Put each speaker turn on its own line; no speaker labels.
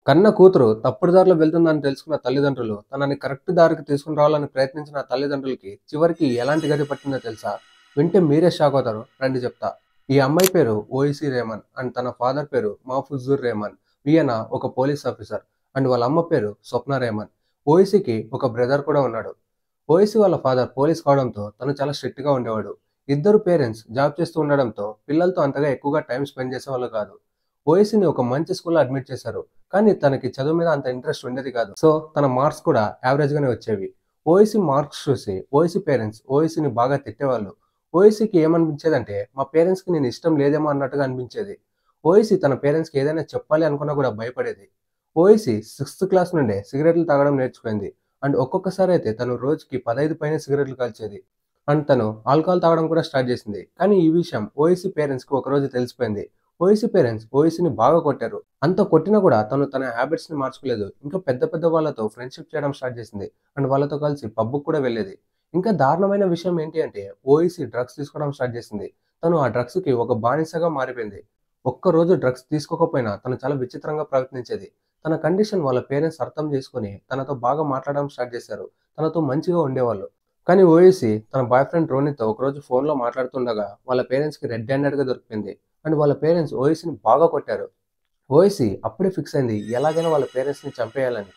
కన్న కూతురు తప్పుడు దారిలో వెళ్తుందని తెలుసుకున్న తల్లిదండ్రులు తనని కరెక్ట్ దారికి తీసుకుని రావాలని ప్రయత్నించిన తల్లిదండ్రులకి చివరికి ఎలాంటి గతి పట్టిందో తెలుసా? వింటే మీరే షాక్ అవుతారు. రండి చెప్తా. ఈ అమ్మాయి పేరు ఓయిసీ రేమన్ అండ్ తన ఫాదర్ పేరు మాఫుజుర్ రేమన్. ఈయన ఒక పోలీస్ ఆఫీసర్ అండ్ వాళ్ళ అమ్మ పేరు స్వప్న రేమన్. ఓయిసీకి ఒక బ్రదర్ కూడా ఉన్నాడు. ఓయిసీ వాళ్ళ ఫాదర్ పోలీస్ కావడంతో తను చాలా స్ట్రిక్ట్ గా ఉండేవాడు. ఇద్దరు పేరెంట్స్ జాబ్ చేస్తూ ఉండడంతో పిల్లలతో అంతగా ఎక్కువగా టైం స్పెండ్ చేసేవాళ్ళు కాదు. ఓఎస్సీని ఒక మంచి స్కూల్లో అడ్మిట్ చేశారు. కానీ తనకి చదువు మీద అంత ఇంట్రెస్ట్ ఉండేది కాదు. సో తన మార్క్స్ కూడా యావరేజ్ గానే వచ్చేవి. ఓఎస్సీ మార్క్స్ చూసి ఓఎస్సీ పేరెంట్స్ ఓఎస్సీని బాగా తిట్టేవాళ్ళు. ఓఎస్సీకి ఏమనిపించేదంటే మా పేరెంట్స్ కి నేను ఇష్టం లేదేమో అన్నట్టుగా అనిపించేది. ఓఎస్సీ తన పేరెంట్స్ కి ఏదైనా చెప్పాలి అనుకున్నా కూడా భయపడేది. ఓఎస్సీ సిక్స్త్ క్లాస్ నుండే సిగరెట్లు తాగడం నేర్చుకుంది. అండ్ ఒక్కొక్కసారి అయితే తను రోజుకి 15 పైనే సిగరెట్లు కాల్చేది. అండ్ తను ఆల్కహాల్ తాగడం కూడా స్టార్ట్ చేసింది. కానీ ఈ విషయం ఓఎస్సీ పేరెంట్స్ కి ఒకరోజు తెలిసిపోయింది. ఓఎస్సీ పేరెంట్స్ ఓఎస్సీని బాగా కొట్టారు. అంత కొట్టినా కూడా తను తన హ్యాబిట్స్ ని మార్చుకోలేదు. ఇంకా పెద్ద పెద్ద వాళ్ళతో ఫ్రెండ్షిప్ చేయడం స్టార్ట్ చేసింది. అండ్ వాళ్ళతో కలిసి పబ్‌కి కూడా వెళ్ళేది. ఇంకా దారుణమైన విషయం ఏంటి అంటే ఓఎస్సీ డ్రగ్స్ తీసుకోవడం స్టార్ట్ చేసింది. తను ఆ డ్రగ్స్ కి ఒక బానిసగా మారిపోయింది. ఒక్కరోజు డ్రగ్స్ తీసుకోకపోయినా తను చాలా విచిత్రంగా ప్రవర్తించేది. తన కండిషన్ వాళ్ళ పేరెంట్స్ అర్థం చేసుకొని తనతో బాగా మాట్లాడడం స్టార్ట్ చేశారు. తనతో మంచిగా ఉండేవాళ్ళు. కానీ ఓఎస్సీ తన బాయ్ ఫ్రెండ్ రోనీతో ఒకరోజు ఫోన్‌లో మాట్లాడుతుండగా వాళ్ళ పేరెంట్స్‌కి రెడ్ హ్యాండెడ్‌గా దొరికిపోయింది. అండ్ వాళ్ళ పేరెంట్స్ ఓఎస్సీని బాగా కొట్టారు. ఓఎస్సీ అప్పుడే ఫిక్స్ అయింది ఎలాగైనా వాళ్ళ పేరెంట్స్‌ని చంపేయాలని.